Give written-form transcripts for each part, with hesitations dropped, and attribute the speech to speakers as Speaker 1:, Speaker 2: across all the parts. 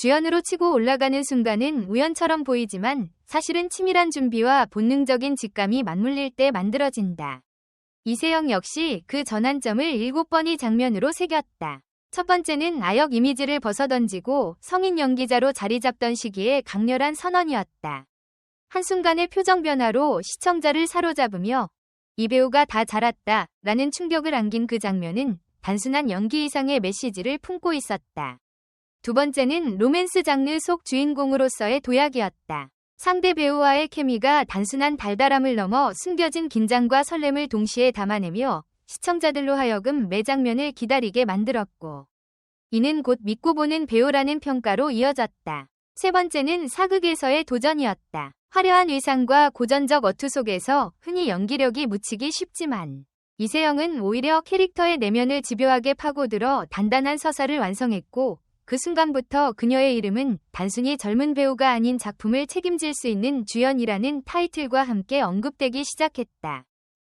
Speaker 1: 주연으로 치고 올라가는 순간은 우연처럼 보이지만 사실은 치밀한 준비와 본능적인 직감이 맞물릴 때 만들어진다. 이세영 역시 그 전환점을 7번의 장면으로 새겼다. 첫 번째는 아역 이미지를 벗어던지고 성인 연기자로 자리 잡던 시기에 강렬한 선언이었다. 한순간의 표정 변화로 시청자를 사로잡으며 이 배우가 다 잘했다 라는 충격을 안긴 그 장면은 단순한 연기 이상의 메시지를 품고 있었다. 두 번째는 로맨스 장르 속 주인공으로서의 도약이었다. 상대 배우와의 케미가 단순한 달달함을 넘어 숨겨진 긴장과 설렘을 동시에 담아내며 시청자들로 하여금 매 장면을 기다리게 만들었고, 이는 곧 믿고 보는 배우라는 평가로 이어졌다. 세 번째는 사극에서의 도전이었다. 화려한 의상과 고전적 어투 속에서 흔히 연기력이 묻히기 쉽지만 이세영은 오히려 캐릭터의 내면을 집요하게 파고들어 단단한 서사를 완성했고, 그 순간부터 그녀의 이름은 단순히 젊은 배우가 아닌 작품을 책임질 수 있는 주연이라는 타이틀과 함께 언급되기 시작했다.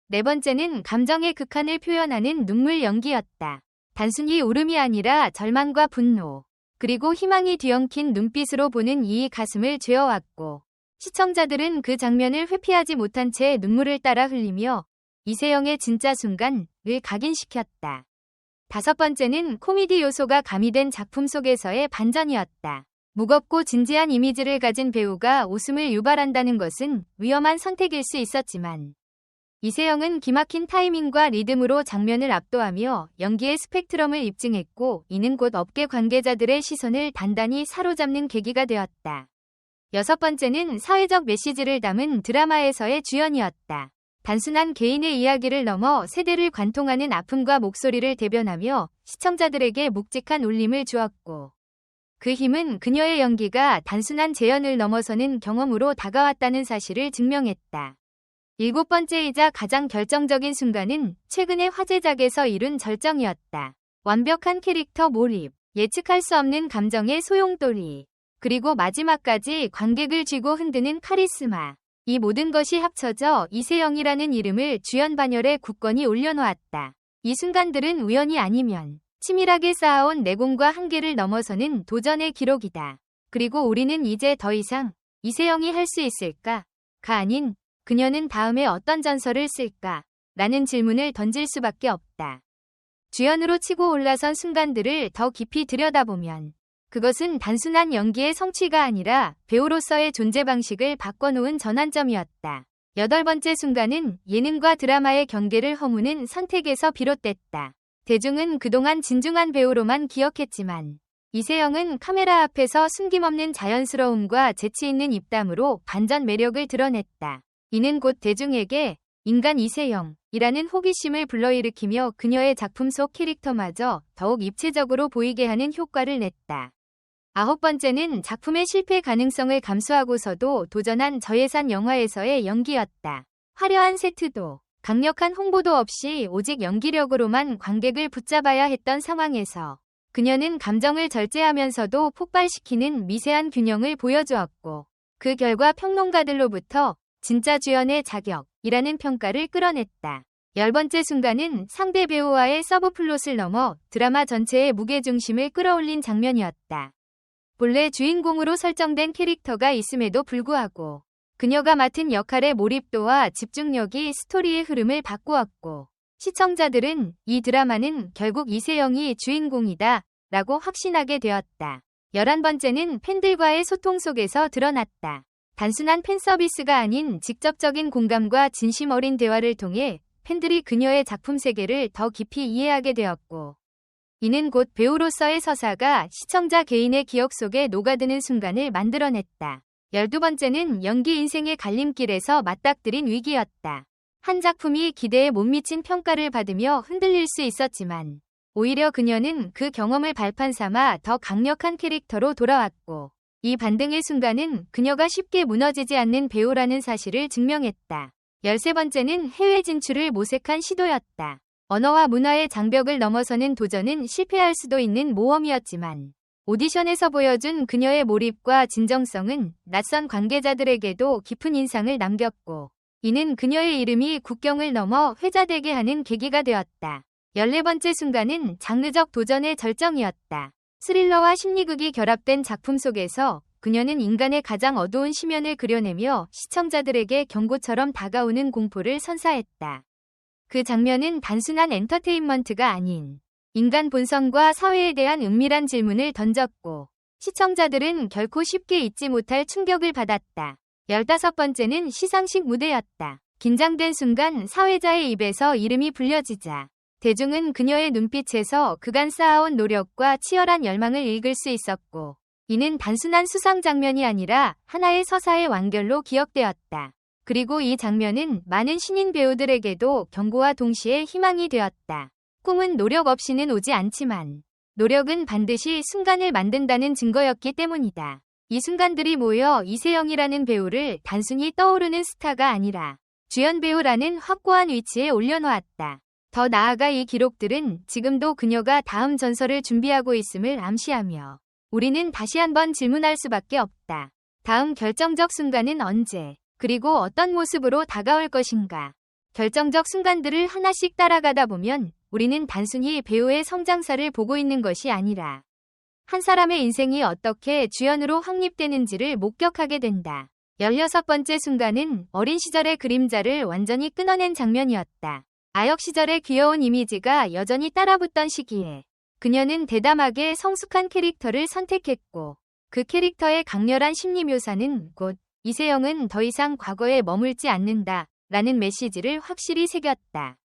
Speaker 1: 네 번째는 감정의 극한을 표현하는 눈물 연기였다. 단순히 울음이 아니라 절망과 분노, 그리고 희망이 뒤엉킨 눈빛으로 보는 이 가슴을 죄어왔고, 시청자들은 그 장면을 회피하지 못한 채 눈물을 따라 흘리며 이세영의 진짜 순간을 각인시켰다. 다섯 번째는 코미디 요소가 가미된 작품 속에서의 반전이었다. 무겁고 진지한 이미지를 가진 배우가 웃음을 유발한다는 것은 위험한 선택일 수 있었지만, 이세영은 기막힌 타이밍과 리듬으로 장면을 압도하며 연기의 스펙트럼을 입증했고, 이는 곧 업계 관계자들의 시선을 단단히 사로잡는 계기가 되었다. 여섯 번째는 사회적 메시지를 담은 드라마에서의 주연이었다. 단순한 개인의 이야기를 넘어 세대를 관통하는 아픔과 목소리를 대변하며 시청자들에게 묵직한 울림을 주었고, 그 힘은 그녀의 연기가 단순한 재연을 넘어서는 경험으로 다가왔다는 사실을 증명했다. 일곱 번째이자 가장 결정적인 순간은 최근의 화제작에서 이룬 절정이었다. 완벽한 캐릭터 몰입, 예측할 수 없는 감정의 소용돌이, 그리고 마지막까지 관객을 쥐고 흔드는 카리스마. 이 모든 것이 합쳐져 이세영이라는 이름을 주연 반열에 굳건히 올려놓았다. 이 순간들은 우연이 아니면 치밀하게 쌓아온 내공과 한계를 넘어서는 도전의 기록이다. 그리고 우리는 이제 더 이상 이세영이 할 수 있을까? 가 아닌 그녀는 다음에 어떤 전설을 쓸까? 라는 질문을 던질 수밖에 없다. 주연으로 치고 올라선 순간들을 더 깊이 들여다보면 그것은 단순한 연기의 성취가 아니라 배우로서의 존재 방식을 바꿔놓은 전환점이었다. 여덟 번째 순간은 예능과 드라마의 경계를 허무는 선택에서 비롯됐다. 대중은 그동안 진중한 배우로만 기억했지만 이세영은 카메라 앞에서 숨김없는 자연스러움과 재치 있는 입담으로 반전 매력을 드러냈다. 이는 곧 대중에게 인간 이세영이라는 호기심을 불러일으키며 그녀의 작품 속 캐릭터마저 더욱 입체적으로 보이게 하는 효과를 냈다. 아홉 번째는 작품의 실패 가능성을 감수하고서도 도전한 저예산 영화에서의 연기였다. 화려한 세트도 강력한 홍보도 없이 오직 연기력으로만 관객을 붙잡아야 했던 상황에서 그녀는 감정을 절제하면서도 폭발시키는 미세한 균형을 보여주었고, 그 결과 평론가들로부터 진짜 주연의 자격이라는 평가를 끌어냈다. 열 번째 순간은 상대 배우와의 서브플롯을 넘어 드라마 전체의 무게중심을 끌어올린 장면이었다. 본래 주인공으로 설정된 캐릭터가 있음에도 불구하고 그녀가 맡은 역할의 몰입도와 집중력이 스토리의 흐름을 바꾸었고, 시청자들은 이 드라마는 결국 이세영이 주인공이다 라고 확신하게 되었다. 11번째는 팬들과의 소통 속에서 드러났다. 단순한 팬서비스가 아닌 직접적인 공감과 진심 어린 대화를 통해 팬들이 그녀의 작품 세계를 더 깊이 이해하게 되었고, 이는 곧 배우로서의 서사가 시청자 개인의 기억 속에 녹아드는 순간을 만들어냈다. 12번째는 연기 인생의 갈림길에서 맞닥뜨린 위기였다. 한 작품이 기대에 못 미친 평가를 받으며 흔들릴 수 있었지만 오히려 그녀는 그 경험을 발판 삼아 더 강력한 캐릭터로 돌아왔고, 이 반등의 순간은 그녀가 쉽게 무너지지 않는 배우라는 사실을 증명했다. 13번째는 해외 진출을 모색한 시도였다. 언어와 문화의 장벽을 넘어서는 도전은 실패할 수도 있는 모험이었지만 오디션에서 보여준 그녀의 몰입과 진정성은 낯선 관계자들에게도 깊은 인상을 남겼고, 이는 그녀의 이름이 국경을 넘어 회자되게 하는 계기가 되었다. 14번째 순간은 장르적 도전의 절정이었다. 스릴러와 심리극이 결합된 작품 속에서 그녀는 인간의 가장 어두운 시면을 그려내며 시청자들에게 경고처럼 다가오는 공포를 선사했다. 그 장면은 단순한 엔터테인먼트가 아닌 인간 본성과 사회에 대한 은밀한 질문을 던졌고 시청자들은 결코 쉽게 잊지 못할 충격을 받았다. 15번째는 시상식 무대였다. 긴장된 순간 사회자의 입에서 이름이 불려지자 대중은 그녀의 눈빛에서 그간 쌓아온 노력과 치열한 열망을 읽을 수 있었고 이는 단순한 수상 장면이 아니라 하나의 서사의 완결로 기억되었다. 그리고 이 장면은 많은 신인 배우들에게도 경고와 동시에 희망이 되었다. 꿈은 노력 없이는 오지 않지만 노력은 반드시 순간을 만든다는 증거였기 때문이다. 이 순간들이 모여 이세영이라는 배우를 단순히 떠오르는 스타가 아니라 주연 배우라는 확고한 위치에 올려놓았다. 더 나아가 이 기록들은 지금도 그녀가 다음 전설을 준비하고 있음을 암시하며 우리는 다시 한번 질문할 수밖에 없다. 다음 결정적 순간은 언제, 그리고 어떤 모습으로 다가올 것인가? 결정적 순간들을 하나씩 따라가다 보면 우리는 단순히 배우의 성장사를 보고 있는 것이 아니라 한 사람의 인생이 어떻게 주연으로 확립되는지를 목격하게 된다. 16번째 순간은 어린 시절의 그림자를 완전히 끊어낸 장면이었다. 아역 시절의 귀여운 이미지가 여전히 따라붙던 시기에 그녀는 대담하게 성숙한 캐릭터를 선택했고 그 캐릭터의 강렬한 심리 묘사는 곧 이세영은 더 이상 과거에 머물지 않는다 라는 메시지를 확실히 새겼다.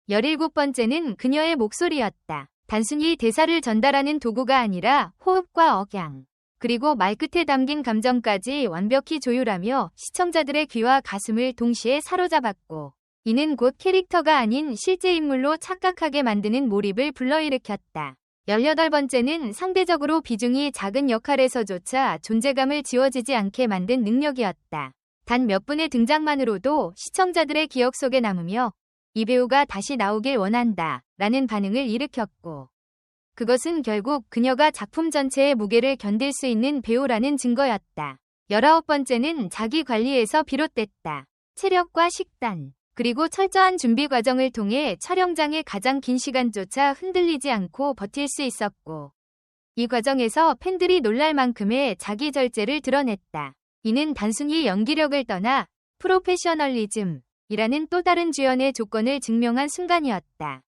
Speaker 1: 17번째는 그녀의 목소리였다. 단순히 대사를 전달하는 도구가 아니라 호흡과 억양, 그리고 말끝에 담긴 감정까지 완벽히 조율하며 시청자들의 귀와 가슴을 동시에 사로잡았고 이는 곧 캐릭터가 아닌 실제 인물로 착각하게 만드는 몰입을 불러일으켰다. 18번째는 상대적으로 비중이 작은 역할에서조차 존재감을 지워지지 않게 만든 능력이었다. 단 몇 분의 등장만으로도 시청자들의 기억 속에 남으며 이 배우가 다시 나오길 원한다 라는 반응을 일으켰고 그것은 결국 그녀가 작품 전체의 무게를 견딜 수 있는 배우라는 증거였다. 19번째는 자기 관리에서 비롯됐다. 체력과 식단, 그리고 철저한 준비 과정을 통해 촬영장의 가장 긴 시간조차 흔들리지 않고 버틸 수 있었고 이 과정에서 팬들이 놀랄 만큼의 자기 절제를 드러냈다. 이는 단순히 연기력을 떠나 프로페셔널리즘이라는 또 다른 주연의 조건을 증명한 순간이었다.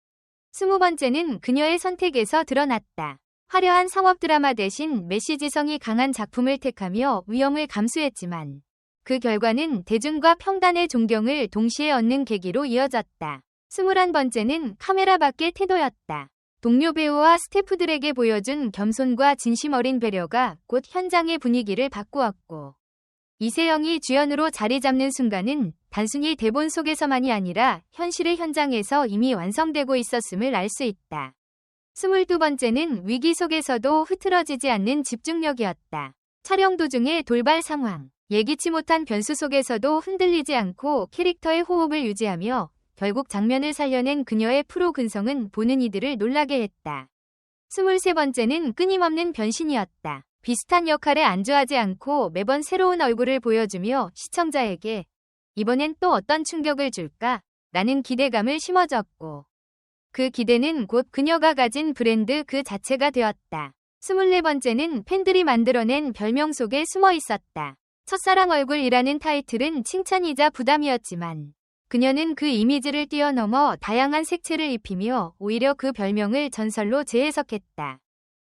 Speaker 1: 20번째는 그녀의 선택에서 드러났다. 화려한 상업 드라마 대신 메시지성이 강한 작품을 택하며 위험을 감수했지만 그 결과는 대중과 평단의 존경을 동시에 얻는 계기로 이어졌다. 21번째는 카메라 밖의 태도였다. 동료 배우와 스태프들에게 보여준 겸손과 진심 어린 배려가 곧 현장의 분위기를 바꾸었고 이세영이 주연으로 자리 잡는 순간은 단순히 대본 속에서만이 아니라 현실의 현장에서 이미 완성되고 있었음을 알 수 있다. 22번째는 위기 속에서도 흐트러지지 않는 집중력이었다. 촬영 도중의 돌발 상황, 예기치 못한 변수 속에서도 흔들리지 않고 캐릭터의 호흡을 유지하며 결국 장면을 살려낸 그녀의 프로 근성은 보는 이들을 놀라게 했다. 23번째는 끊임없는 변신이었다. 비슷한 역할에 안주하지 않고 매번 새로운 얼굴을 보여주며 시청자에게 이번엔 또 어떤 충격을 줄까? 라는 기대감을 심어줬고 그 기대는 곧 그녀가 가진 브랜드 그 자체가 되었다. 24번째는 팬들이 만들어낸 별명 속에 숨어 있었다. 첫사랑 얼굴이라는 타이틀은 칭찬이자 부담이었지만 그녀는 그 이미지를 뛰어넘어 다양한 색채를 입히며 오히려 그 별명을 전설로 재해석했다.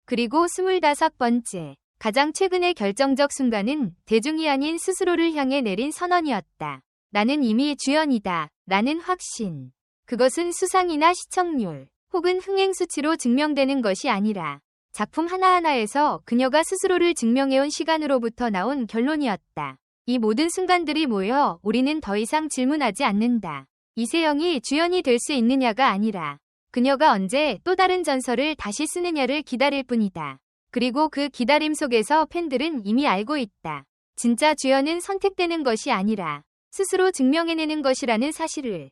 Speaker 1: 그리고 25번째, 가장 최근의 결정적 순간은 대중이 아닌 스스로를 향해 내린 선언이었다. 나는 이미 주연이다. 라는 확신. 그것은 수상이나 시청률 혹은 흥행 수치로 증명되는 것이 아니라 작품 하나하나에서 그녀가 스스로를 증명해온 시간으로부터 나온 결론이었다. 이 모든 순간들이 모여 우리는 더 이상 질문하지 않는다. 이세영이 주연이 될 수 있느냐가 아니라 그녀가 언제 또 다른 전설을 다시 쓰느냐를 기다릴 뿐이다. 그리고 그 기다림 속에서 팬들은 이미 알고 있다. 진짜 주연은 선택되는 것이 아니라 스스로 증명해내는 것이라는 사실을.